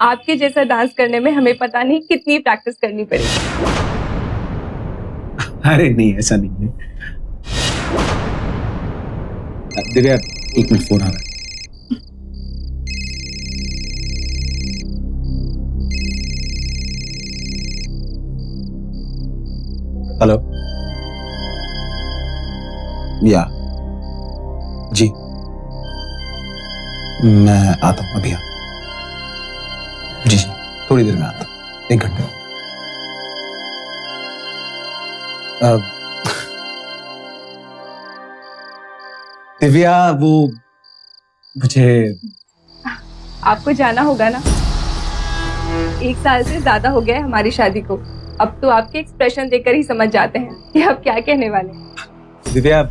आपके जैसा डांस करने में हमें पता नहीं कितनी प्रैक्टिस करनी पड़ेगी। अरे नहीं, ऐसा नहीं है। दिव्या, 1 मिनट, फोन आ रहा है। हेलो। या जी, मैं आता हूँ, अभी आता हूँ। जी जी, थोड़ी देर में आता हूँ, 1 घंटे। दिव्या, वो मुझे आपको जाना होगा ना, 1 साल से ज्यादा हो गया है हमारी शादी को। अब तो आपके एक्सप्रेशन देखकर ही समझ जाते हैं कि आप क्या कहने वाले हैं। दिव्या,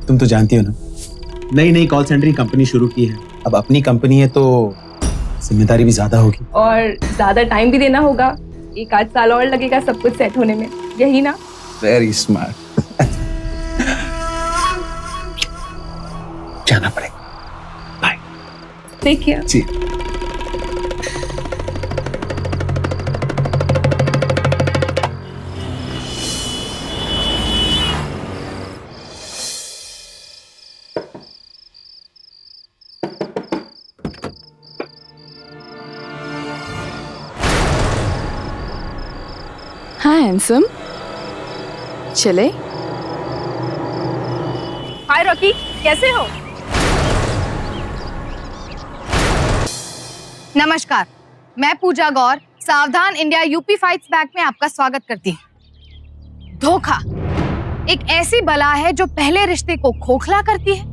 तुम तो जानती हो ना, नई नई कॉल सेंटर की कंपनी शुरू की है। अब अपनी कंपनी है तो जिम्मेदारी भी ज्यादा होगी और ज्यादा टाइम भी देना होगा। 1 आध साल और लगेगा सब कुछ सेट होने में, यही ना? Very smart. जाना पड़ेगा। बाय। देखिए, जी। हाँ हैंडसम, चले। हाय रॉकी, कैसे हो? नमस्कार, मैं पूजा गौर सावधान इंडिया यूपी फाइट्स बैक में आपका स्वागत करती हूँ। धोखा एक ऐसी बला है जो पहले रिश्ते को खोखला करती है,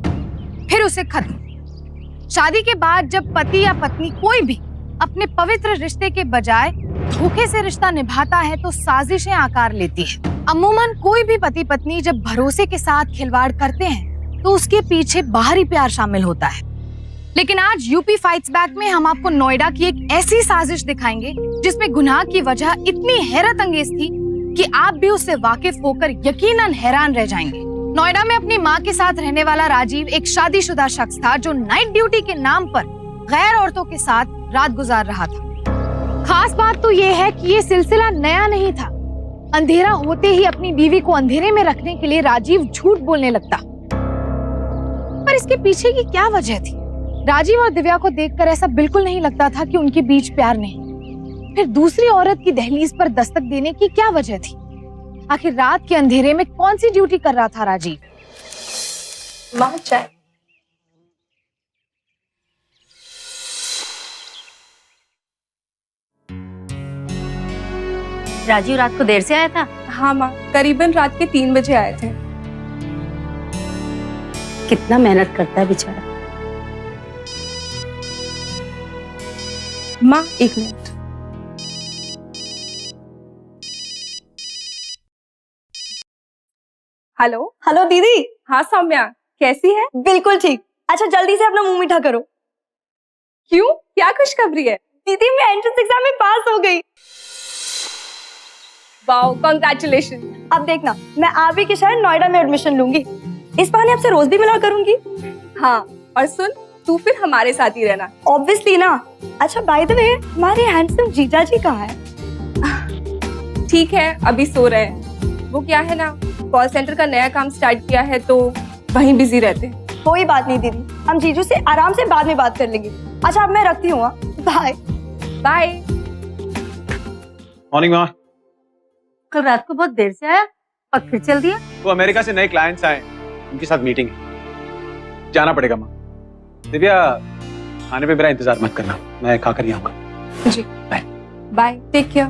फिर उसे खत्म। शादी के बाद जब पति या पत्नी कोई भी अपने पवित्र रिश्ते के बजाय धोखे से रिश्ता निभाता है तो साजिशें आकार लेती है। अमूमन कोई भी पति पत्नी जब भरोसे के साथ खिलवाड़ करते हैं तो उसके पीछे बाहरी प्यार शामिल होता है। लेकिन आज यूपी फाइट्स बैक में हम आपको नोएडा की एक ऐसी साजिश दिखाएंगे जिसमें गुनाह की वजह इतनी हैरत अंगेज थी कि आप भी उससे वाकिफ होकर यकीनन हैरान रह जाएंगे। नोएडा में अपनी मां के साथ रहने वाला राजीव एक शादीशुदा शख्स था जो नाइट ड्यूटी के नाम पर गैर औरतों के साथ रात गुजार रहा था। खास बात तो ये है कि ये सिलसिला नया नहीं था। अंधेरा होते ही अपनी बीवी को अंधेरे में रखने के लिए राजीव झूठ बोलने लगता। पर इसके पीछे की क्या वजह थी? राजीव और दिव्या को देखकर ऐसा बिल्कुल नहीं लगता था कि उनके बीच प्यार नहीं। फिर दूसरी औरत की दहलीज पर दस्तक देने की क्या वजह थी? आखिर रात के अंधेरे में कौन सी ड्यूटी कर रहा था राजीव? माँ, चाय। राजीव रात को देर से आया था? हाँ माँ, करीबन रात के 3 बजे आए थे। कितना मेहनत करता है बेचारा। माँ, 1 मिनट। हेलो। हेलो दीदी। हाँ सौम्या, कैसी है? बिल्कुल ठीक। अच्छा जल्दी से अपना मुंह मीठा करो। क्यों, क्या खुशखबरी है? दीदी मैं एंट्रेंस एग्जाम में पास हो गई। Wow, congratulation. अब देखना, मैं आप ही के शहर नोएडा में एडमिशन लूंगी। इस बहाने आपसे रोज भी मिला करूंगी। हाँ, और सुन, तू फिर हमारे साथ ही रहना। ऑब्वियसली ना। अच्छा बाय द वे, हमारे हैंडसम जीजा जी कहाँ है? ठीक है, अभी सो रहे हैं। वो क्या है ना, कॉल सेंटर का नया काम स्टार्ट किया है तो वहीं बिजी रहते हैं। कोई बात नहीं दीदी, हम जीजू से आराम से बाद में बात कर लेंगे। अच्छा अब मैं रखती हूँ। Bye bye. मॉर्निंग माँ। कल रात को बहुत देर से आया और फिर चल दिया। वो अमेरिका से नए क्लाइंट्स आए, उनके साथ मीटिंग है, जाना पड़ेगा माँ। दिव्या, खाने पे मेरा इंतजार मत करना, मैं खाकर ही आऊंगा। जी बाय। Bye, take care.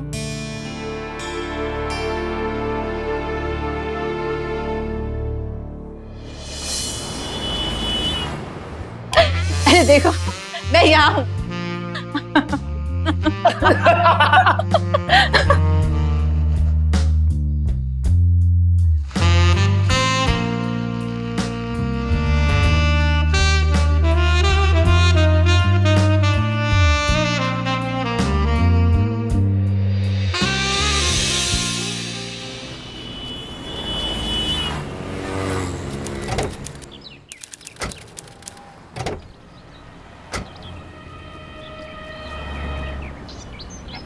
अरे देखो, मैं यहाँ हूँ।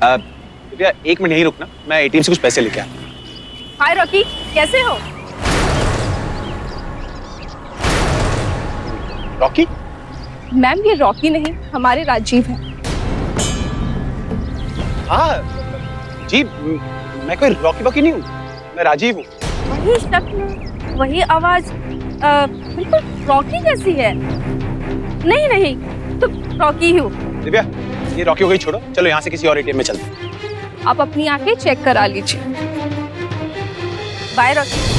दिव्या 1 मिनट यहीं रुकना, मैं एटीएम से कुछ पैसे लेके आया। हाय रॉकी, कैसे हो? रॉकी? मैम ये रॉकी नहीं, हमारे राजीव हैं। हाँ जी, मैं कोई रॉकी बॉकी नहीं हूँ, मैं राजीव हूँ। वही शक्ल, वही आवाज, बिल्कुल रॉकी जैसी है। नहीं नहीं, तो रॉकी ही हूँ। दिव्या ये रॉकी हो गई, छोड़ो, चलो यहाँ से किसी और एटीएम में चलते हैं। आप अपनी आंखें चेक करा लीजिए। Bye Rocky.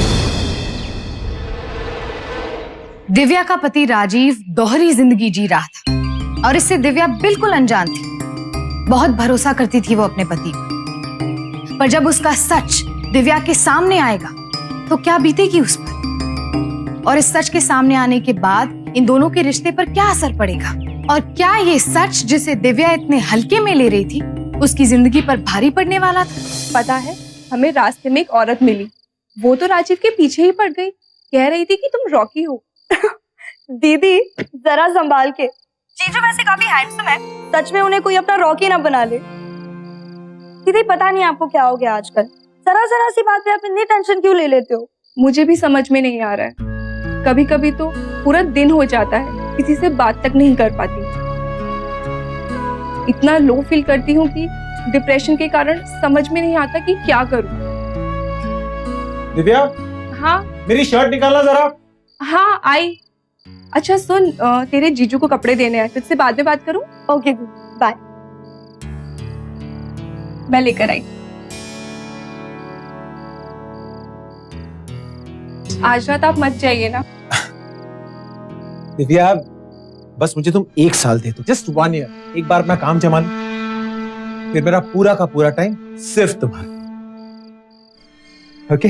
दिव्या का पति राजीव दोहरी जिंदगी जी रहा था और इससे दिव्या बिल्कुल अनजान थी। बहुत भरोसा करती थी वो अपने पति पर, जब उसका सच दिव्या के सामने आएगा तो क्या बीतेगी उस पर, और इस सच के सामने आने के बाद इन दोनों के रिश्ते पर क्या असर पड़ेगा, और क्या ये सच जिसे दिव्या इतने हल्के में ले रही थी उसकी जिंदगी पर भारी पड़ने वाला था। पता है, हमें रास्ते में एक औरत मिली, वो तो राजीव के पीछे ही पड़ गई, कह रही थी कि तुम रॉकी हो। दीदी जरा संभाल के, जीजू वैसे काफी हैंडसम है, सच में उन्हें कोई अपना रॉकी ना बना ले। दीदी पता नहीं आपको क्या हो गया आजकल, जरा जरा सी बात पे आप इतनी टेंशन क्यों ले लेते हो? मुझे भी समझ में नहीं आ रहा है, कभी कभी तो पूरा दिन हो जाता है किसी से बात तक नहीं कर पाती। इतना लो फील करती हूँ कि डिप्रेशन के कारण समझ में नहीं आता कि क्या करूँ। दिव्या हाँ मेरी शर्ट निकालना जरा। हाँ आई। अच्छा सुन, तेरे जीजू को कपड़े देने हैं, तुझसे बाद में बात करूँ? Okay bye. मैं लेकर आई। आज रात आप मत जाइए ना। दिव्या बस मुझे तुम 1 साल दे दो, जस्ट 1 ईयर। एक बार अपना काम जमा लो, फिर मेरा पूरा का पूरा टाइम सिर्फ तुम्हारा। ओके?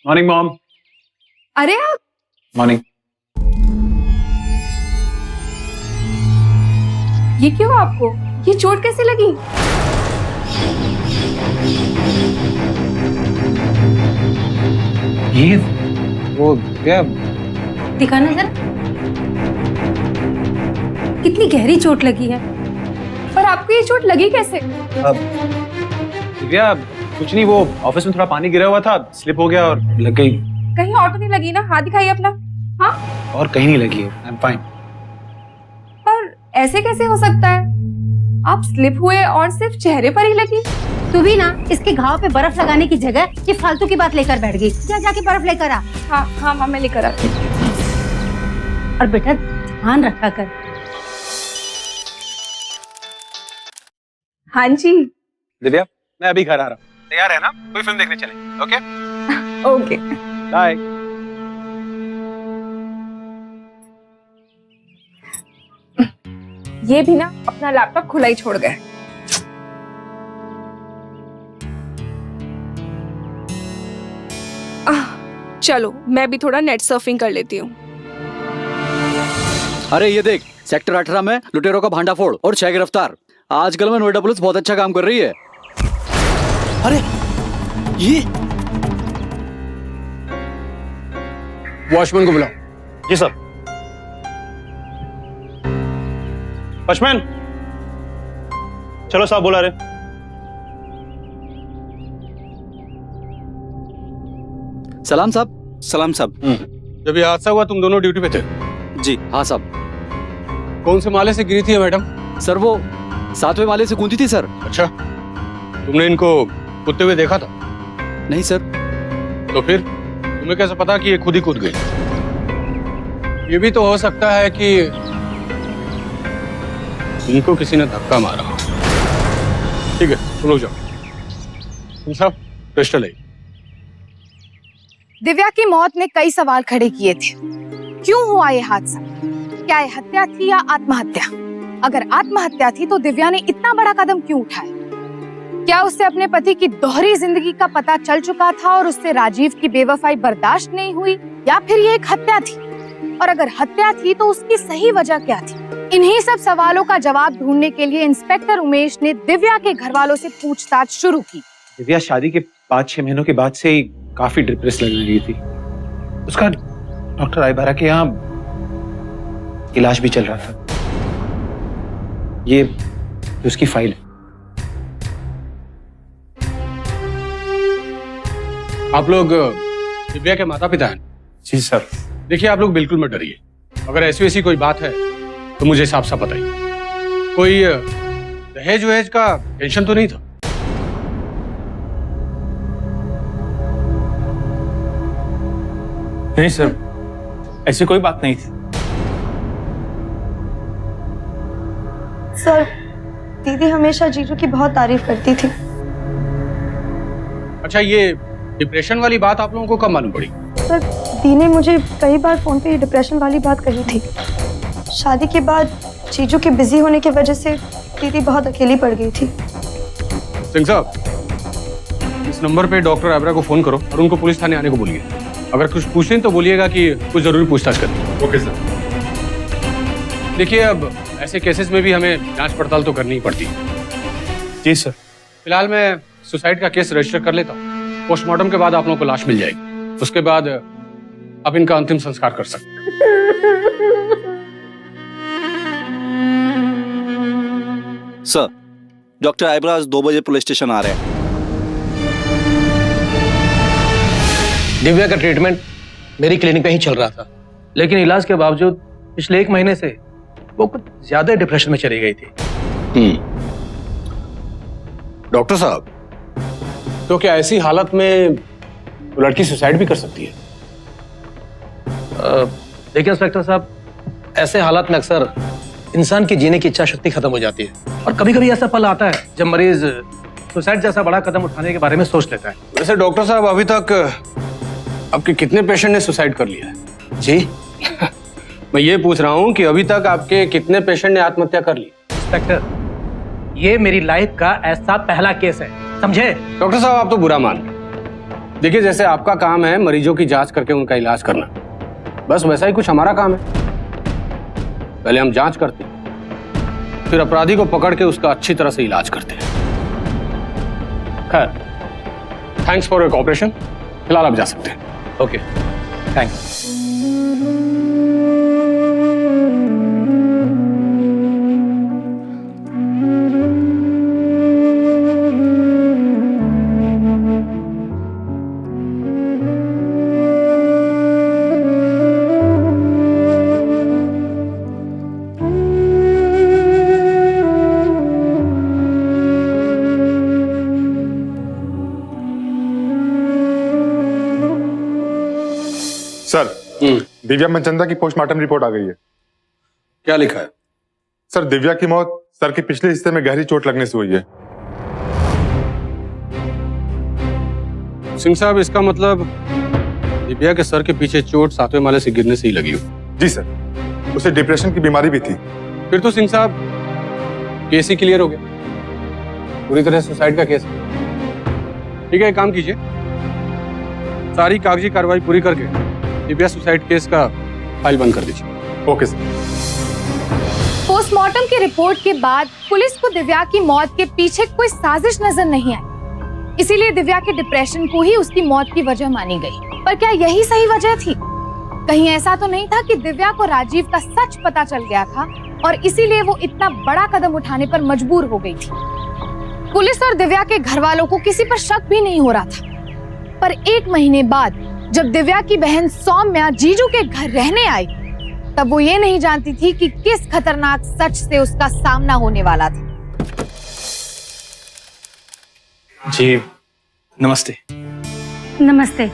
Morning mom. अरे आप, मॉर्निंग। ये क्यों आपको? ये चोट कैसे लगी? ये वो दिव्या, दिखाना जरा, कितनी गहरी चोट लगी है। पर आपको ये चोट लगी कैसे? दिव्या कुछ नहीं, वो ऑफिस में थोड़ा पानी गिरा हुआ था, स्लिप हो गया और लग गई। कहीं और तो नहीं लगी ना? हाथ दिखाइए अपना। हाँ, और कहीं नहीं लगी है, आई एम फाइन। पर ऐसे कैसे हो सकता है? आप स्लिप हुए और सिर्फ चेहरे पर ही लगी? तू भी ना इसके घाव पे बर्फ लगाने की जगह ये फालतू की बात लेकर बैठ गई। जा जाके बर्फ लेकर आ। हाँ हाँ माँ, मैं लेकर आती हूँ। और बेटा ध्यान रखा कर। हाँ जी। दिव्या मैं अभी घर आ रहा हूँ, तैयार है ना? कोई फिल्म देखने चलेंगे। Okay okay bye. ये भी ना अपना लैपटॉप खुला ही छोड़ गए। चलो मैं भी थोड़ा नेट सर्फिंग कर लेती हूँ। अरे ये देख, सेक्टर 18 में लुटेरों का भांडाफोड़ और 6 गिरफ्तार। आजकल में नोएडा पुलिस बहुत अच्छा काम कर रही है। अरे ये वॉचमैन को बुलाओ। जी सर। वॉचमैन चलो, साहब बुला रहे। सलाम साहब। सलाम साहब। जब ये हादसा हुआ तुम दोनों ड्यूटी पे थे? जी हाँ साहब। कौन से माले से गिरी थी मैडम? सर वो 7वें माले से कूदी थी सर। अच्छा, तुमने इनको कूदते हुए देखा था? नहीं सर। तो फिर तुम्हें कैसे पता कि ये खुद ही कूद गई? ये भी तो हो सकता है कि इनको किसी ने धक्का मारा हो। ठीक है तुम लोग जाओ। तुम सब पिस्टल है। दिव्या की मौत ने कई सवाल खड़े किए थे। क्यों हुआ ये हादसा? क्या ये हत्या थी या आत्महत्या? अगर आत्महत्या थी तो दिव्या ने इतना बड़ा कदम क्यों उठाया? क्या उससे अपने पति की दोहरी जिंदगी का पता चल चुका था और उससे राजीव की बेवफाई बर्दाश्त नहीं हुई, या फिर ये एक हत्या थी? और अगर हत्या थी तो उसकी सही वजह क्या थी? इन्हीं सब सवालों का जवाब ढूंढने के लिए इंस्पेक्टर उमेश ने दिव्या के घर वालों से पूछताछ शुरू की। दिव्या शादी के 5-6 महीनों के बाद से ही काफी डिप्रेस लग रही थी। उसका डॉक्टर आइबारा के यहाँ इलाज भी चल रहा था। ये उसकी फाइल है। आप लोग दिव्या के माता पिता हैं? जी सर। देखिए, आप लोग बिल्कुल मत डरिए। अगर ऐसी वैसी कोई बात है तो मुझे साफ साफ बताइए। कोई दहेज वहेज का टेंशन तो नहीं था? नहीं सर, ऐसी कोई बात नहीं थी। सर, दीदी हमेशा जीजू की बहुत तारीफ करती थी। अच्छा, ये डिप्रेशन वाली बात आप लोगों को कब मालूम पड़ी? सर, दी ने मुझे कई बार फोन पे डिप्रेशन वाली बात कही थी। शादी के बाद जीजू के बिजी होने की वजह से दीदी बहुत अकेली पड़ गई थी। सिंह साहब, इस नंबर पे डॉक्टर आइबरा को फोन करो और उनको पुलिस थाने आने को बोलिए। अगर कुछ पूछें तो बोलिएगा कि कुछ जरूरी पूछताछ करें। Okay sir. देखिए, अब ऐसे केसेस में भी हमें जांच पड़ताल तो करनी ही पड़ती है। जी सर। फिलहाल मैं सुसाइड का केस रजिस्टर कर लेता हूँ। पोस्टमार्टम के बाद आप लोगों को लाश मिल जाएगी। उसके बाद आप इनका अंतिम संस्कार कर सकते हैं। सर, डॉक्टर आइब्रा आज 2 बजे पुलिस स्टेशन आ रहे हैं। दिव्या का ट्रीटमेंट मेरी क्लिनिक में ही चल रहा था, लेकिन इलाज के बावजूद पिछले 1 महीने से वो कुछ ज्यादा डिप्रेशन में चली गई थी। डॉक्टर साहब, तो क्या ऐसी हालत में लड़की सुसाइड भी कर सकती है? देखिए इंस्पेक्टर साहब, ऐसे हालात में अक्सर इंसान की जीने की इच्छा शक्ति खत्म हो जाती है और कभी कभी ऐसा पल आता है जब मरीज सुसाइड जैसा बड़ा कदम उठाने के बारे में सोच लेता है। वैसे डॉक्टर साहब, अभी तक आपके कितने पेशेंट ने सुसाइड कर लिया है? जी मैं ये पूछ रहा हूँ कि अभी तक आपके कितने पेशेंट ने आत्महत्या कर ली? इंस्पेक्टर, ये मेरी लाइफ का ऐसा पहला केस है, समझे? डॉक्टर साहब, आप तो बुरा मान रहे। देखिए, जैसे आपका काम है मरीजों की जांच करके उनका इलाज करना, बस वैसा ही कुछ हमारा काम है। पहले हम जांच करते हैं, फिर अपराधी को पकड़ के उसका अच्छी तरह से इलाज करते हैं। खैर, थैंक्स फॉर योर कोऑपरेशन। फिलहाल आप जा सकते हैं। Okay, thanks. Sir, Divya Manchanda की पोस्टमार्टम रिपोर्ट आ गई है। क्या लिखा है? सर, दिव्या की मौत सर के पिछले हिस्से में गहरी चोट लगने से हुई है। सिंह साहब, इसका मतलब दिव्या के सर के पीछे चोट 7वें माले से गिरने से ही लगी हो। जी सर, उसे डिप्रेशन की बीमारी भी थी। फिर तो सिंह साहब केस ही क्लियर हो गया, पूरी तरह सुसाइड का केस है। ठीक है, एक काम कीजिए, सारी कागजी कार्रवाई पूरी करके दिव्या सुसाइड केस का फाइल बंद कर दीजिए। Okay sir. पोस्टमार्टम की रिपोर्ट के बाद पुलिस को दिव्या की मौत के पीछे कोई साजिश नजर नहीं आई, इसीलिए दिव्या के डिप्रेशन को ही उसकी मौत की वजह मानी गई। पर क्या यही सही वजह थी? कहीं ऐसा तो नहीं था कि दिव्या को राजीव का सच पता चल गया था और इसीलिए वो इतना बड़ा कदम उठाने पर मजबूर हो गई थी? पुलिस और दिव्या के घर वालों को किसी पर शक भी नहीं हो रहा था। पर 1 महीने बाद जब दिव्या की बहन सौम्या जीजू के घर रहने आई, तब वो ये नहीं जानती थी कि किस खतरनाक सच से उसका सामना होने वाला था। जी नमस्ते। नमस्ते।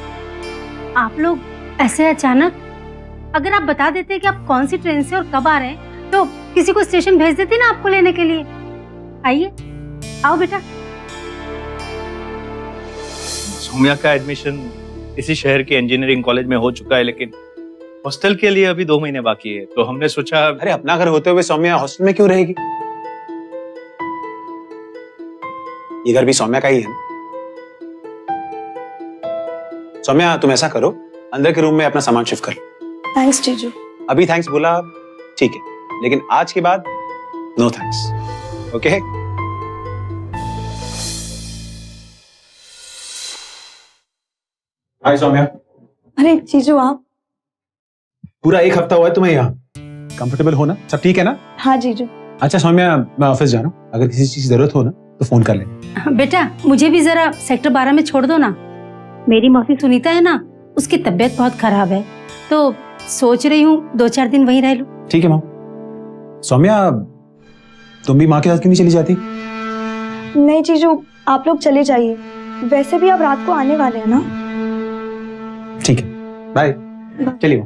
आप लोग ऐसे अचानक? अगर आप बता देते कि आप कौन सी ट्रेन से और कब आ रहे हैं तो किसी को स्टेशन भेज देते ना आपको लेने के लिए। आइए, आओ बेटा। सौम्या का एडमिशन इसी शहर के इंजीनियरिंग कॉलेज में हो चुका है, लेकिन हॉस्टल के लिए अभी 2 महीने बाकी है, तो हमने सोचा। अरे अपना घर होते हुए सौम्या हॉस्टल में क्यों रहेगी? ये घर भी सौम्या का ही है ना? सौम्या तुम ऐसा करो, अंदर के रूम में अपना सामान शिफ्ट कर लो। थैंक्स जीजू। अभी थैंक्स बोला ठीक है, लेकिन आज के बाद नो थैंक्स, ओके? हाय सौम्या। अरे जीजू आप। पूरा 1 हफ्ता हुआ है तुम्हें यहाँ, कंफर्टेबल हो ना? सब ठीक है ना? हाँ जीजू। अच्छा सौम्या, मैं ऑफिस जा रहा हूँ, अगर किसी चीज की जरूरत हो ना तो फोन कर ले। बेटा मुझे भी जरा सेक्टर 12 में छोड़ दो ना। मेरी मौसी सुनीता है ना, उसकी तबीयत बहुत खराब है, तो सोच रही हूँ 2-4 दिन वहीं रह लूं। ठीक है माँ। सौम्या तुम भी माँ के साथ क्यों नहीं चली जाती? नहीं जीजू, आप लोग चले जाइए, वैसे भी आप रात को आने वाले हैं ना। ठीक है, बाय। चलिए।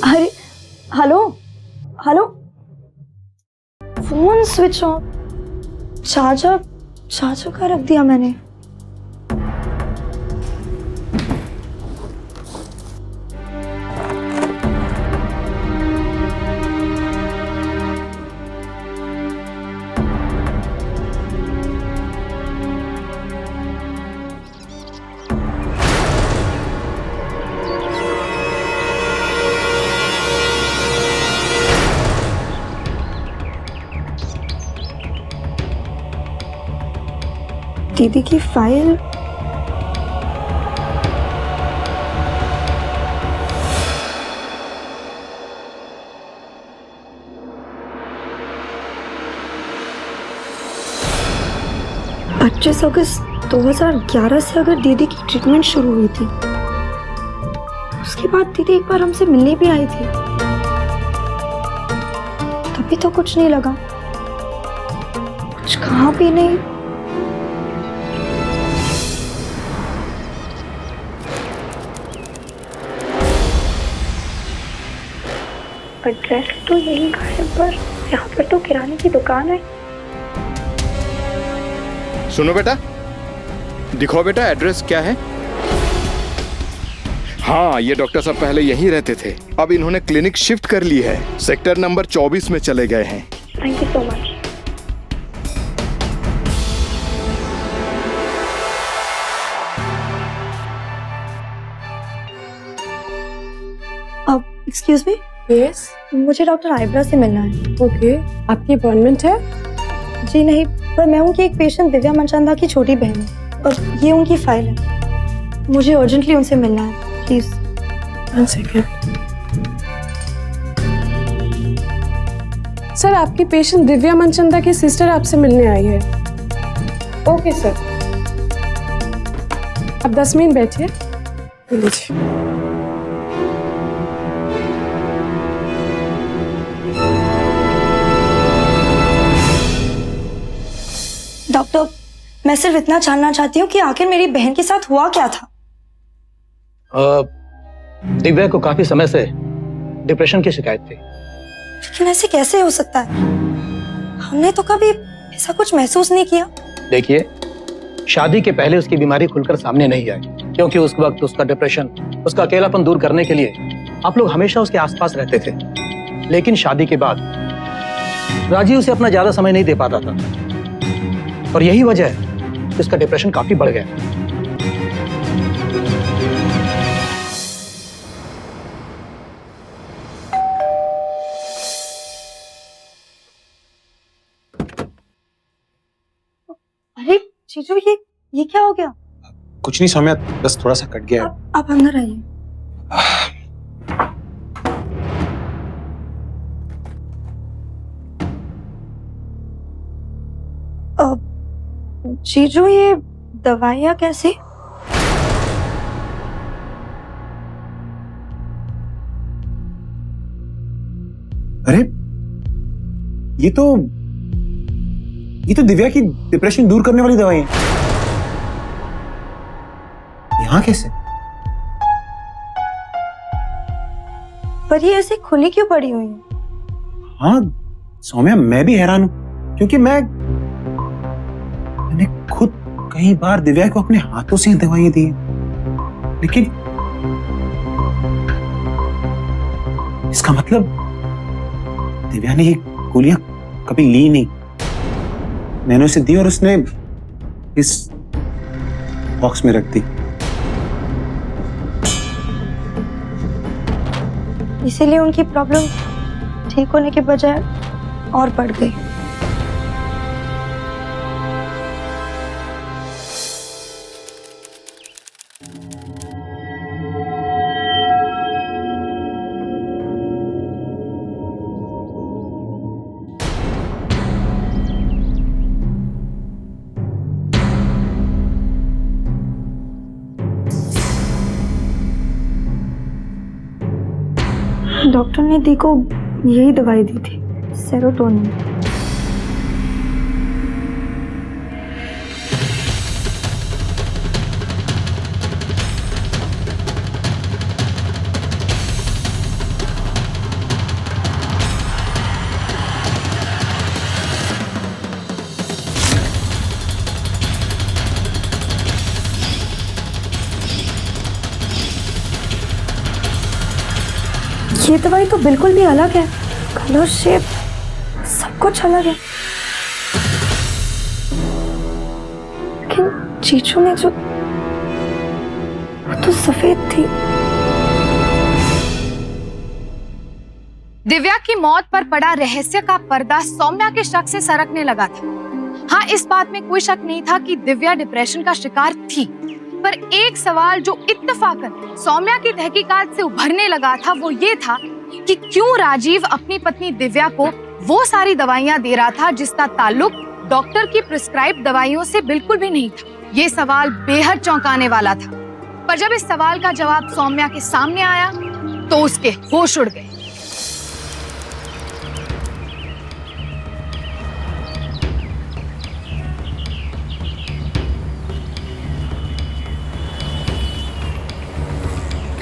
अरे hello hello, phone switch off. Charger का रख दिया मैंने। दीदी की फाइल। पच्चीस अगस्त 2011 से अगर दीदी की ट्रीटमेंट शुरू हुई थी, उसके बाद दीदी एक बार हमसे मिलने भी आई थी, तभी तो कुछ नहीं लगा, कुछ कहा भी नहीं। एड्रेस तो यही का है, पर यहाँ पर तो किराने की दुकान है। सुनो बेटा, दिखाओ बेटा एड्रेस क्या है। हाँ, ये डॉक्टर साहब पहले यहीं रहते थे, अब इन्होंने क्लिनिक शिफ्ट कर ली है, सेक्टर नंबर 24 में चले गए हैं। Thank you so much. अब एक्सक्यूज मी। यस। मुझे डॉक्टर आइब्रा से मिलना है। ओके, आपकी अपॉइंटमेंट है? जी नहीं, पर मैं उनकी एक पेशेंट दिव्या मनचंदा की छोटी बहन है और ये उनकी फाइल है, मुझे अर्जेंटली उनसे मिलना है, प्लीज। 1 सेकेंड। सर, आपकी पेशेंट दिव्या मनचंदा की सिस्टर आपसे मिलने आई है। ओके सर, आप 10 मिनट बैठिए। लीजिए। डॉक्टर, मैं सिर्फ इतना जानना चाहती हूँ कि आखिर मेरी बहन के साथ हुआ क्या था। दिव्या को काफी समय से डिप्रेशन की शिकायत थी। लेकिन ऐसे कैसे हो सकता है? हमने तो कभी ऐसा कुछ महसूस नहीं किया। देखिए, शादी के पहले उसकी बीमारी खुलकर सामने नहीं आई, क्योंकि उस वक्त उसका डिप्रेशन, उसका अकेलापन दूर करने के लिए आप लोग हमेशा उसके आसपास रहते थे। लेकिन शादी के बाद राजीव उसे अपना ज्यादा समय नहीं दे पाता था, और यही वजह है कि उसका डिप्रेशन काफी बढ़ गया। अरे जीजू, ये क्या हो गया? कुछ नहीं सौम्या, बस थोड़ा सा कट गया। आप अंदर आइए। जीजू, ये दवाइयाँ कैसे? अरे ये तो दिव्या की डिप्रेशन दूर करने वाली दवाई है। यहाँ कैसे? पर ये ऐसे खुली क्यों पड़ी हुई है? हाँ सौम्या, मैं भी हैरान हूं, क्योंकि मैंने खुद कई बार दिव्या को अपने हाथों से दवाइयां दी हैं, लेकिन इसका मतलब दिव्या ने ये गोलियां कभी ली नहीं। मैंने उसे दी और उसने इस बॉक्स में रख दी। इसीलिए उनकी प्रॉब्लम ठीक होने के बजाय और बढ़ गई। डॉक्टर ने दी को यही दवाई दी थी, सेरोटोनिन। ये दवाई तो बिल्कुल भी अलग है, कलर, शेप, सब कुछ अलग है। लेकिन चीचू में जो, वो तो सफेद थी। दिव्या की मौत पर पड़ा रहस्य का पर्दा सौम्या के शक से सरकने लगा था। हाँ, इस बात में कोई शक नहीं था कि दिव्या डिप्रेशन का शिकार थी, पर एक सवाल जो इत्तेफाकन सौम्या की तहकीकात से उभरने लगा था वो ये था कि क्यों राजीव अपनी पत्नी दिव्या को वो सारी दवाइयां दे रहा था जिसका ताल्लुक डॉक्टर की प्रिस्क्राइब दवाइयों से बिल्कुल भी नहीं था। ये सवाल बेहद चौंकाने वाला था, पर जब इस सवाल का जवाब सौम्या के सामने आया तो उसके होश उड़ गए।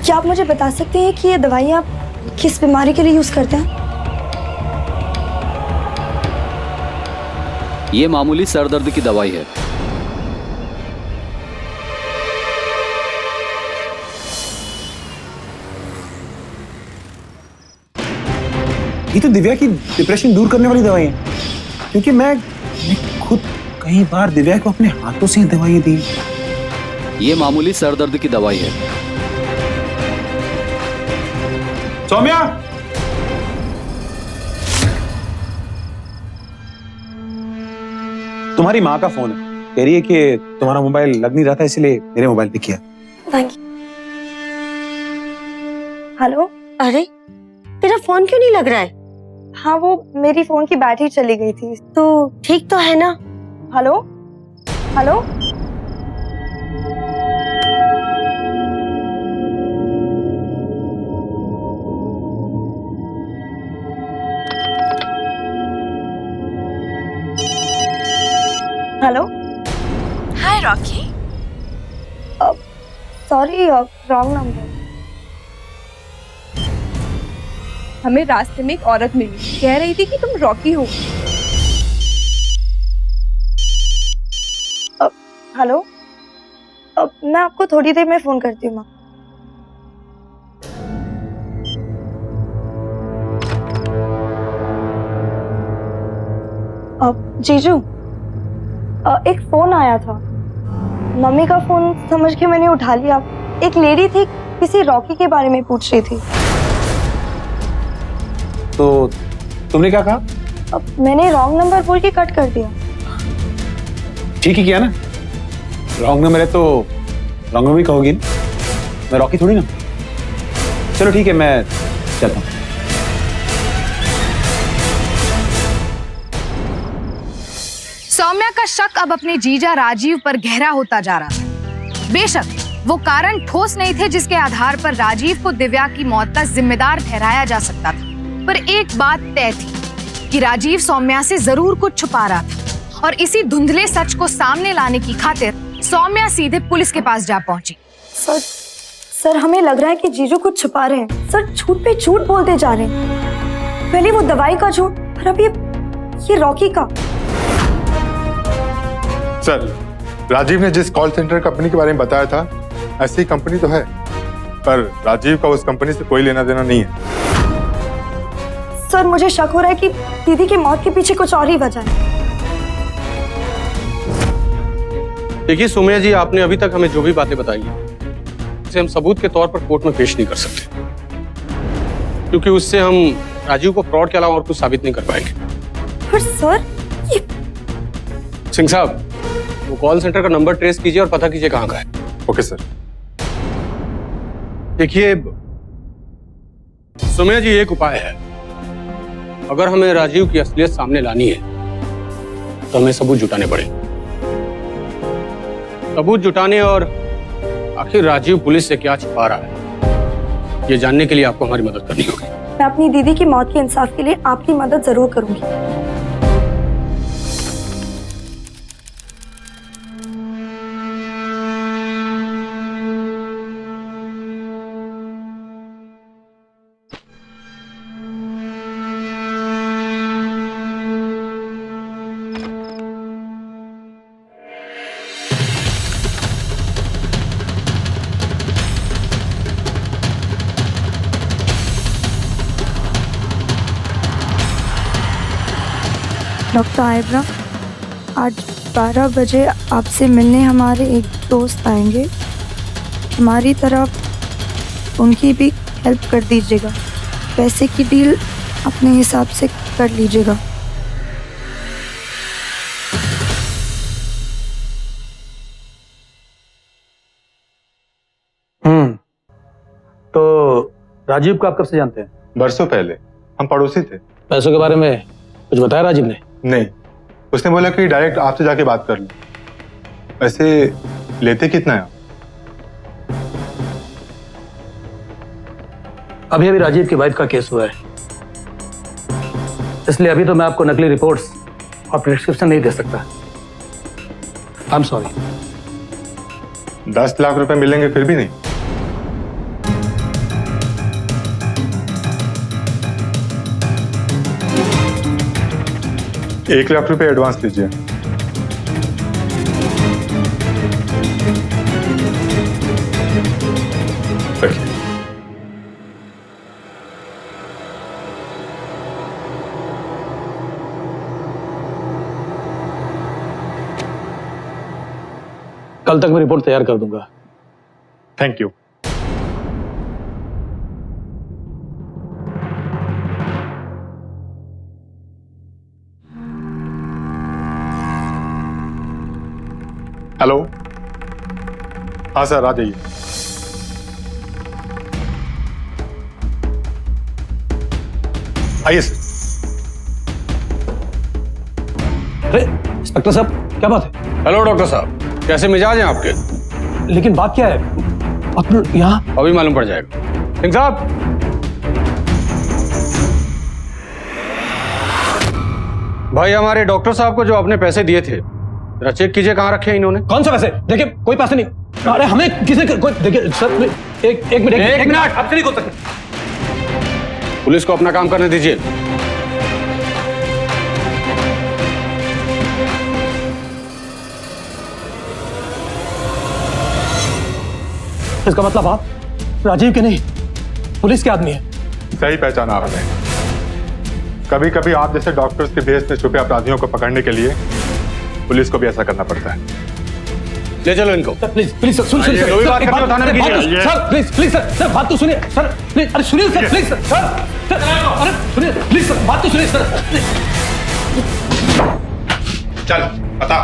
क्या आप मुझे बता सकते हैं कि ये दवाइयाँ किस बीमारी के लिए यूज करते हैं? ये मामूली सर दर्द की दवाई है। ये तो दिव्या की डिप्रेशन दूर करने वाली दवाई है, क्योंकि मैं खुद कई बार दिव्या को अपने हाथों से दवाइयां दी। ये मामूली सर दर्द की दवाई है। सौम्या, तुम्हारी माँ का फोन है, कह रही है कि तुम्हारा मोबाइल लग नहीं रहा था इसलिए मेरे मोबाइल पे किया। Thank you. हेलो। अरे तेरा फोन क्यों नहीं लग रहा है? हाँ, वो मेरी फोन की बैटरी चली गई थी। तो ठीक तो है ना? Hello hello. हेलो। हाय रॉकी। Sorry, wrong number. हमें रास्ते में एक औरत मिली, कह रही थी कि तुम रॉकी हो। हेलो, मैं आपको थोड़ी देर में फोन करती हूँ। जीजू, एक फोन आया था, मम्मी का फोन समझ के मैंने उठा लिया। एक लेडी थी, किसी रॉकी के बारे में पूछ रही थी। तो तुमने क्या कहा? मैंने रॉन्ग नंबर बोल के कट कर दिया। ठीक ही किया ना, रॉन्ग नंबर है तो रॉन्ग नंबर ही कहोगी ना, मैं रॉकी थोड़ी ना। चलो ठीक है, मैं चलता हूँ। सौम्या का शक अब अपने जीजा राजीव पर गहरा होता जा रहा था। बेशक वो कारण ठोस नहीं थे जिसके आधार पर राजीव को दिव्या की मौत का जिम्मेदार ठहराया जा सकता था, पर एक बात तय थी कि राजीव सौम्या से जरूर कुछ छुपा रहा था, और इसी धुंधले सच को सामने लाने की खातिर सौम्या सीधे पुलिस के पास जा पहुंची। सर, हमें लग रहा है कि जीजू कुछ छुपा रहे हैं। सर, झूठ पे झूठ बोलते जा रहे हैं। पहले वो दवाई का झूठ, और अब ये रॉकी का। सर, राजीव ने जिस कॉल सेंटर कंपनी के बारे में बताया था, ऐसी कंपनी तो है, पर राजीव का उस कंपनी से कोई लेना देना नहीं है। सर मुझे शक हो रहा है कि दीदी की मौत के पीछे कुछ और ही वजह है। देखिए सुमैया जी, आपने अभी तक हमें जो भी बातें बताई हैं उसे हम सबूत के तौर पर कोर्ट में पेश नहीं कर सकते, क्योंकि उससे हम राजीव को फ्रॉड के अलावा और कुछ साबित नहीं कर पाएंगे। पर सर ये... सिंह साहब, वो कॉल सेंटर का नंबर ट्रेस कीजिए और पता कीजिए कहाँ का है। Okay sir. देखिए सुमैया जी, एक उपाय है। अगर हमें राजीव की असलियत सामने लानी है तो हमें सबूत जुटाने पड़ेंगे। सबूत जुटाने और आखिर राजीव पुलिस से क्या छिपा रहा है, ये जानने के लिए आपको हमारी मदद करनी होगी। मैं अपनी दीदी की मौत के इंसाफ के लिए आपकी मदद जरूर करूंगी। डॉक्टर आयब्रा, आज 12 बजे आपसे मिलने हमारे एक दोस्त आएंगे। हमारी तरफ उनकी भी हेल्प कर दीजिएगा। पैसे की डील अपने हिसाब से कर लीजिएगा। तो राजीव को आप कब से जानते हैं? बरसों पहले हम पड़ोसी थे। पैसों के बारे में कुछ बताया राजीव ने? नहीं, उसने बोला कि डायरेक्ट आपसे जाके बात कर लो। वैसे लेते कितना है आप? अभी अभी राजीव की वाइफ का केस हुआ है, इसलिए अभी तो मैं आपको नकली रिपोर्ट्स और प्रिस्क्रिप्शन नहीं दे सकता। I am sorry. 10 लाख रुपए मिलेंगे फिर भी नहीं? एक लाख रुपए एडवांस लीजिए। रखिए। कल तक मैं रिपोर्ट तैयार कर दूंगा। Thank you. हेलो, हाँ सर, आ जाइए। आइए सर। अरे इंस्पेक्टर साहब, क्या बात है? हेलो डॉक्टर साहब, कैसे मिजाज हैं आपके? लेकिन बात क्या है? आप यहाँ अभी मालूम पड़ जाएगा। सिंह साहब, भाई हमारे डॉक्टर साहब को जो आपने पैसे दिए थे, जरा चेक कीजिए कहाँ रखे हैं इन्होंने। कौन सा पैसे? देखिए कोई पैसे नहीं। अरे हमें किसी कोई देखिए सर, एक मिनट आपसे नहीं बोल सकते। पुलिस को अपना काम करने दीजिए। इसका मतलब आप राजीव के नहीं, पुलिस के आदमी है। सही पहचाना आपने। कभी कभी आप जैसे डॉक्टर्स के भेष में छुपे अपराधियों को पकड़ने के लिए पुलिस को भी ऐसा करना पड़ता है। ले चलो इनको। प्लीज प्लीज सर, सुनिए सर, प्लीज सर, बात तो सुनिए सर, प्लीज। अरे सुनिए सर, प्लीज सर, अरे सुनिए प्लीज सर, बात तो सुनिए सर। चल बता।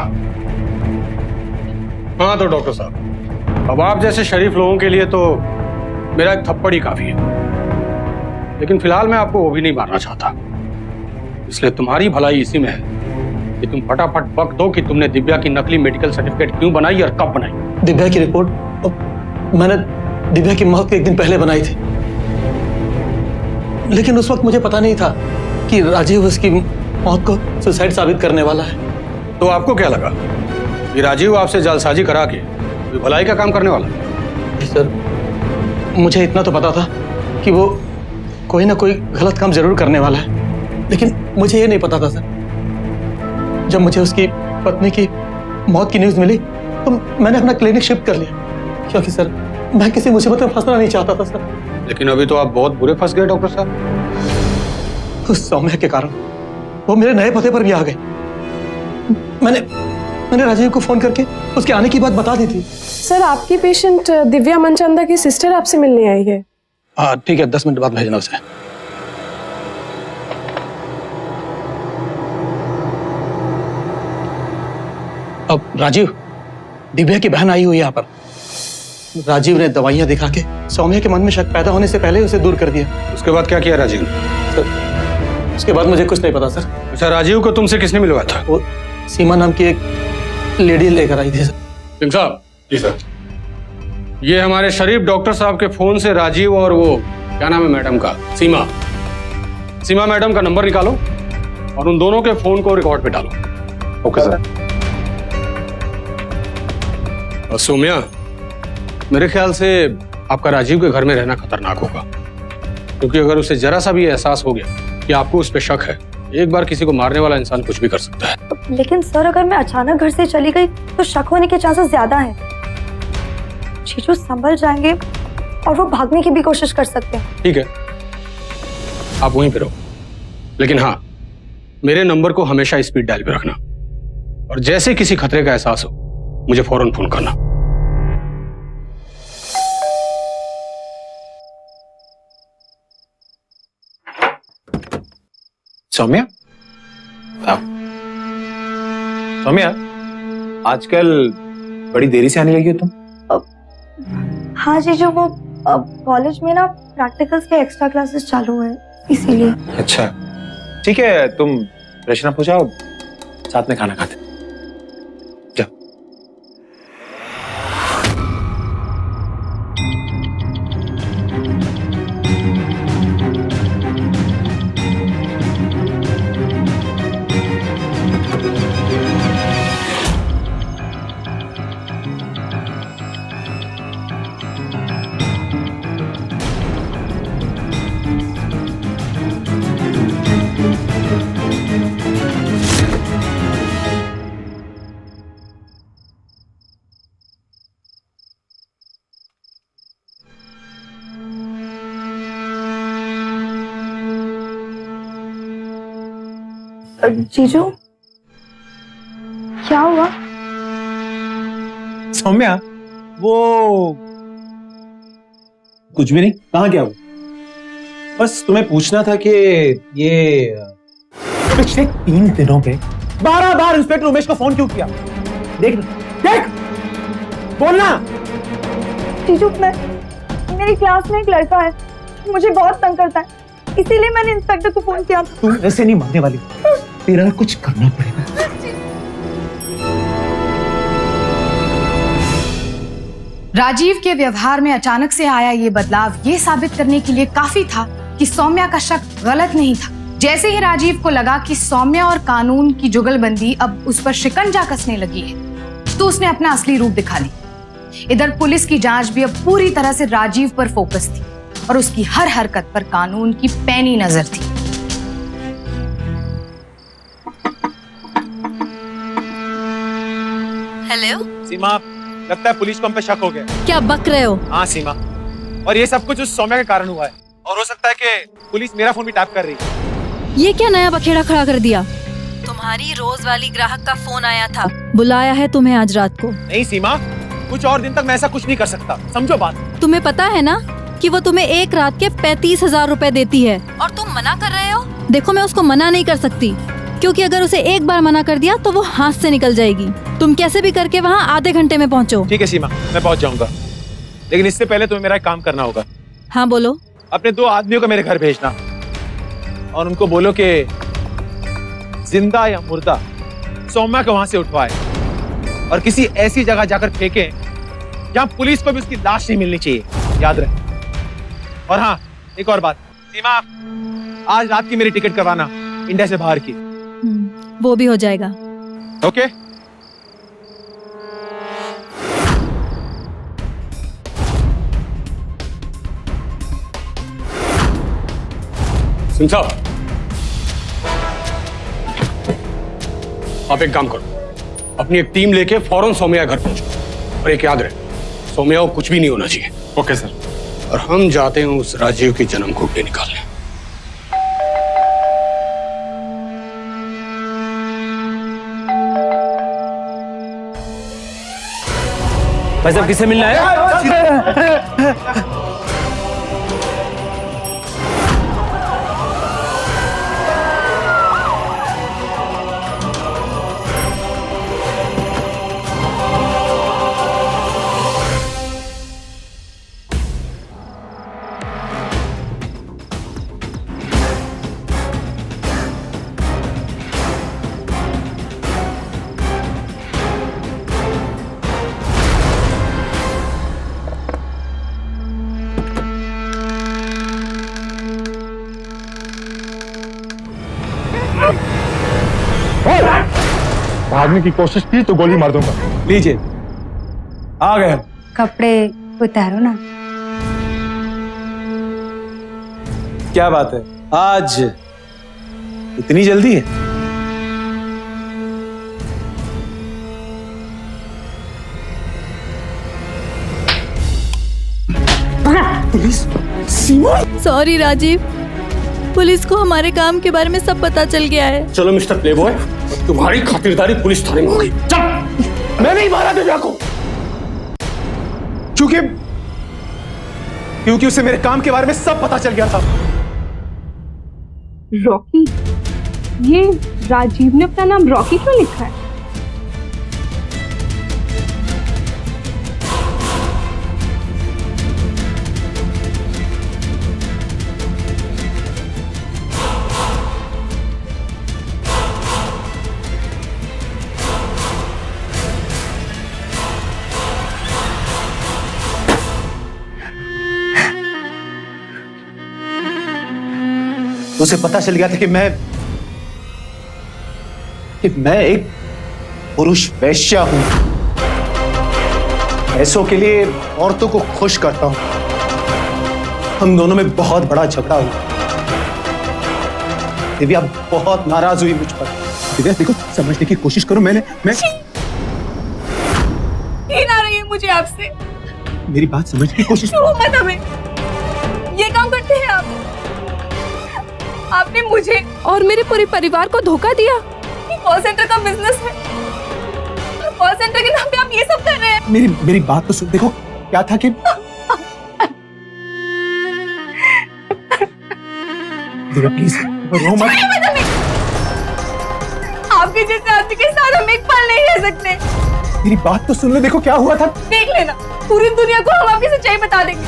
हाँ तो डॉक्टर साहब, अब आप जैसे शरीफ लोगों के लिए तो मेरा एक थप्पड़ ही काफी है, लेकिन फिलहाल मैं आपको वो भी नहीं मारना चाहता। इसलिए तुम्हारी भलाई इसी में है कि तुम फटाफट बक दो कि तुमने दिव्या की नकली मेडिकल सर्टिफिकेट क्यों बनाई और कब बनाई। दिव्या की रिपोर्ट मैंने दिव्या की मौत के एक दिन पहले बनाई थी, लेकिन उस वक्त मुझे पता नहीं था कि राजीव उसकी मौत को सुसाइड साबित करने वाला है। तो आपको क्या लगा कि राजीव आपसे जालसाजी करा के कोई भलाई का काम करने वाला? सर, मुझे इतना तो पता था कि वो कोई ना कोई गलत काम जरूर करने वाला है, लेकिन मुझे ये नहीं पता था सर। जब मुझे उसकी पत्नी की मौत की न्यूज मिली तो मैंने अपना क्लिनिक शिफ्ट कर लिया, क्योंकि सर मैं किसी मुसीबत में फंसना नहीं चाहता था सर। लेकिन अभी तो आप बहुत बुरे फंस गए डॉक्टर साहब। उस सौम्या के कारण वो मेरे नए पते पर भी आ गए। मैंने राजीव को फोन करके उसके आने की बात बता दी थी। सर आपकी पेशेंट दिव्या मनचंदा की सिस्टर आपसे मिलने आई है। हाँ ठीक है, 10 मिनट बाद भेजना उसे। अब राजीव, दिव्या की बहन आई हुई है यहाँ पर। राजीव ने दवाइयां दिखा के सौम्या के मन में शक पैदा होने से पहले उसे दूर कर दिया। उसके बाद क्या किया राजीव ने? सर उसके बाद मुझे कुछ नहीं पता सर। अच्छा, राजीव को तुमसे किसने मिलवाया था? वो सीमा नाम की एक लेडी लेकर आई थी सर। सिंह साहब। जी सर। ये हमारे शरीफ डॉक्टर साहब के फोन से राजीव और वो क्या नाम है मैडम का, सीमा मैडम का नंबर निकालो और उन दोनों के फोन को रिकॉर्ड पे डालो। Okay sir. और सौम्या, मेरे ख्याल से आपका राजीव के घर में रहना खतरनाक होगा, क्योंकि अगर उसे जरा सा भी एहसास हो गया कि आपको उस पर शक है, एक बार किसी को मारने वाला इंसान कुछ भी कर सकता है। लेकिन सर अगर मैं अचानक घर से चली गई तो शक होने के चांसेस ज्यादा हैं। जीजू संभल जाएंगे और वो भागने की भी कोशिश कर सकते हैं। ठीक है, आप वहीं पे रहो, लेकिन हाँ, मेरे नंबर को हमेशा स्पीड डायल पे रखना और जैसे किसी खतरे का एहसास हो मुझे फौरन फोन करना। सौम्या, सौम्या, आजकल बड़ी देरी से आने लगी हो तुम। हाँ जीजू, वो कॉलेज में ना प्रैक्टिकल्स के एक्स्ट्रा क्लासेस चालू हैं, इसीलिए। अच्छा ठीक है, तुम फ्रेशन अप हो जाओ, साथ में खाना खाते जाओ। जीजू क्या हुआ? सौम्या, वो कुछ भी नहीं। कहाँ क्या हुआ? बस तुम्हें पूछना था कि ये पिछले 3 दिनों पे 12 बार इंस्पेक्टर उमेश को फोन क्यों किया? देख बोलना। जीजू, मेरी क्लास में एक लड़का है, मुझे बहुत तंग करता है, इसीलिए मैंने इंस्पेक्टर को फोन किया। तुम ऐसे नहीं मानने वाली, तेरा कुछ करना पड़ेगा। राजीव के व्यवहार में अचानक से आया ये बदलाव ये साबित करने के लिए काफी था कि सौम्या का शक गलत नहीं था। जैसे ही राजीव को लगा कि सौम्या और कानून की जुगलबंदी अब उस पर शिकंजा कसने लगी है, तो उसने अपना असली रूप दिखा ली। इधर पुलिस की जांच भी अब पूरी तरह से राजीव पर फोकस थी और उसकी हर हरकत पर कानून की पैनी नजर थी। हेलो सीमा, लगता है पुलिस को हम पे शक हो गया। क्या बक रहे हो? हाँ सीमा, और ये सब कुछ उस सौम्या के कारण हुआ है, और हो सकता है कि पुलिस मेरा फोन भी टैप कर रही है। ये क्या नया बखेड़ा खड़ा कर दिया? तुम्हारी रोज वाली ग्राहक का फोन आया था, बुलाया है तुम्हें आज रात को। नहीं सीमा, कुछ और दिन तक मैं ऐसा कुछ नहीं कर सकता, समझो बात। तुम्हें पता है ना कि वो तुम्हें एक रात के 35,000 रुपए देती है, और तुम मना कर रहे हो। देखो, मैं उसको मना नहीं कर सकती, क्योंकि अगर उसे एक बार मना कर दिया तो वो हाथ से निकल जाएगी। तुम कैसे भी करके वहाँ आधे घंटे में पहुँचो। ठीक है सीमा, मैं पहुँच जाऊंगा, लेकिन इससे पहले तुम्हें मेरा एक काम करना होगा। हाँ बोलो। अपने 2 आदमियों को मेरे घर भेजना और उनको बोलो कि जिंदा या मुर्दा सौम्या को वहां से उठवाए और किसी ऐसी जगह जाकर फेंके जहां पुलिस को भी उसकी लाश नहीं मिलनी चाहिए, याद रहे। और हाँ, एक और बात, सीमा, आज रात की मेरी टिकट करवाना इंडिया से बाहर की। वो भी हो जाएगा। ओके। सिंह साहब, आप एक काम करो, अपनी एक टीम लेके फौरन सौम्या घर पहुंचो। और एक याद रहे, सौम्या को कुछ भी नहीं होना चाहिए। Okay sir. और हम जाते हैं उस राजीव की जन्म कुंडली निकालने। भाई साहब किससे मिलना है? भागने की कोशिश की तो गोली मार दूंगा। लीजिए, आ गए हम। कपड़े उतारो ना। क्या बात है, आज इतनी जल्दी है? पुलिस? सीमा? सॉरी राजीव, पुलिस को हमारे काम के बारे में सब पता चल गया है। चलो मिस्टर प्लेबॉय, तुम्हारी खातिरदारी पुलिस थाने में होगी। चल। मैं नहीं मारा दिव्या को, क्योंकि उसे मेरे काम के बारे में सब पता चल गया था। रॉकी? ये राजीव ने अपना नाम रॉकी क्यों लिखा है? उसे पता चल गया था कि मैं एक पुरुष वैश्या हूं। पैसों के लिए औरतों को खुश करता हूं। हम दोनों में बहुत बड़ा झगड़ा हुआ। दिव्या बहुत नाराज हुई मुझ पर। दिव्या देखो, समझने की कोशिश करो। मैं घिन आ रही है मुझे आपसे। मेरी बात समझने की कोशिश क्यों मत हमें? ये काम करते हैं आप? आपने मुझे और मेरे पूरे परिवार को धोखा दिया। ये कॉल सेंटर का बिजनेस है, कॉल सेंटर के नाम पे आप ये सब कर रहे हैं। मेरी बात तो सुन। देखो क्या था कि दिव्या प्लीज रो मत। आपके जैसे आदमी के साथ हम एक पल नहीं रह सकते। मेरी बात तो सुन लो। देखो क्या हुआ था। देख लेना, पूरी दुनिया को हम आपकी सच्चाई बता देंगे,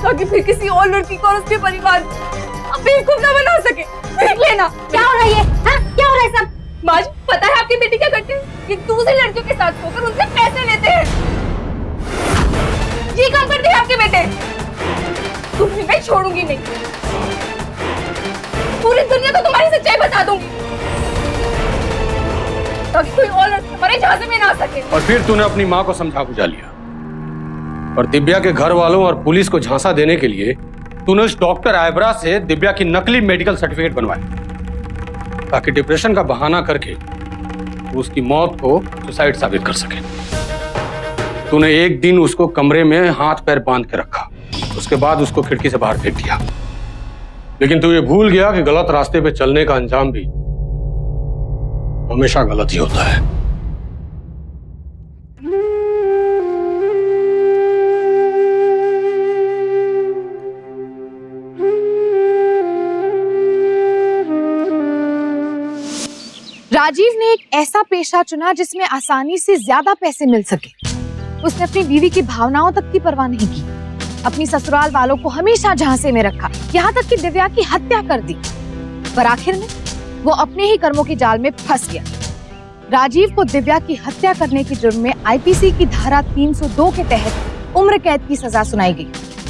ताकि फिर किसी और लड़की को और उसके परिवार आप बेवकूफ ना बना सके। देख लेना। क्या हो रहा है? हाँ? क्या हो रहा है सब? माज, पता है आपकी बेटी क्या करती है? ये दूसरी लड़कियों के साथ होकर उनसे पैसे लेते हैं। ये काम करते हैं आपके बेटे। तुम्हें मैं छोड़ूंगी नहीं। पूरी दुनिया को तुम्हारी सच्चाई बता दूंगी, ताकि कोई और लड़की हमारे झांसे में ना आ सके। और फिर तूने अपनी माँ को समझा बुझा लिया, और दिव्या के घर वालों और पुलिस को झांसा देने के लिए तूने उस डॉक्टर आयब्रा से दिव्या की नकली मेडिकल सर्टिफिकेट बनवाए, ताकि डिप्रेशन का बहाना करके उसकी मौत को सुसाइड साबित कर सके। तूने एक दिन उसको कमरे में हाथ पैर बांध के रखा, उसके बाद उसको खिड़की से बाहर फेंक दिया। लेकिन तू ये भूल गया कि गलत रास्ते पे चलने का अंजाम भी हमेशा गलत ही होता है। राजीव ने एक ऐसा पेशा चुना जिसमें आसानी से ज्यादा पैसे मिल सके। उसने अपनी बीवी की भावनाओं तक की परवाह नहीं की, अपनी ससुराल वालों को हमेशा झांसे में रखा, यहाँ तक कि दिव्या की हत्या कर दी। पर आखिर में वो अपने ही कर्मों के जाल में फंस गया। राजीव को दिव्या की हत्या करने के जुर्म में आईपीसी की धारा 302 के तहत उम्र कैद की सजा सुनाई गई।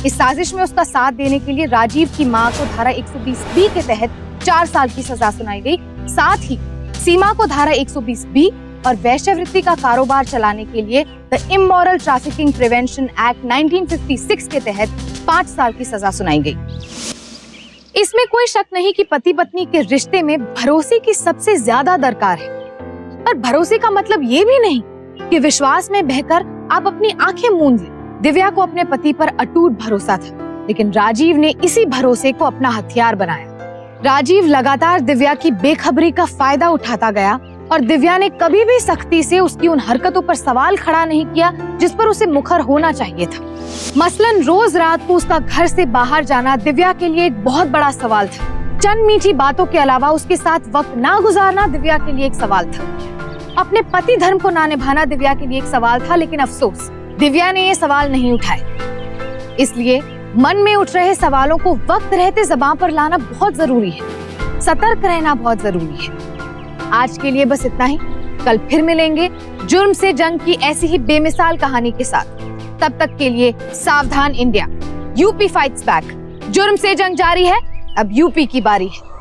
इस साजिश में उसका साथ देने के लिए राजीव की मां को धारा 120B के तहत 4 साल की सजा सुनाई गई। साथ ही सीमा को धारा 120B और वैश्यवृत्ति का कारोबार चलाने के लिए the immoral trafficking prevention act 1956 के तहत 5 साल की सजा सुनाई गई। इसमें कोई शक नहीं कि पति पत्नी के रिश्ते में भरोसे की सबसे ज्यादा दरकार है। पर भरोसे का मतलब ये भी नहीं कि विश्वास में बहकर आप अपनी आंखें मूंद लें। दिव्या को अपने पति पर अटूट भरोसा था, लेकिन राजीव ने इसी भरोसे को अपना हथियार बनाया। राजीव लगातार दिव्या की बेखबरी का फायदा उठाता गया और दिव्या ने कभी भी सख्ती से उसकी उन हरकतों पर सवाल खड़ा नहीं किया जिस पर उसे मुखर होना चाहिए था। मसलन रोज रात को उसका घर से बाहर जाना दिव्या के लिए एक बहुत बड़ा सवाल था। चंद मीठी बातों के अलावा उसके साथ वक्त ना गुजारना दिव्या के लिए एक सवाल था। अपने पति धर्म को ना निभाना दिव्या के लिए एक सवाल था, लेकिन अफसोस दिव्या ने ये सवाल नहीं उठाए। इसलिए मन में उठ रहे सवालों को वक्त रहते ज़बान पर लाना बहुत जरूरी है। सतर्क रहना बहुत जरूरी है। आज के लिए बस इतना ही। कल फिर मिलेंगे जुर्म से जंग की ऐसी ही बेमिसाल कहानी के साथ। तब तक के लिए सावधान इंडिया, यूपी फाइट्स बैक। जुर्म से जंग जारी है, अब यूपी की बारी है।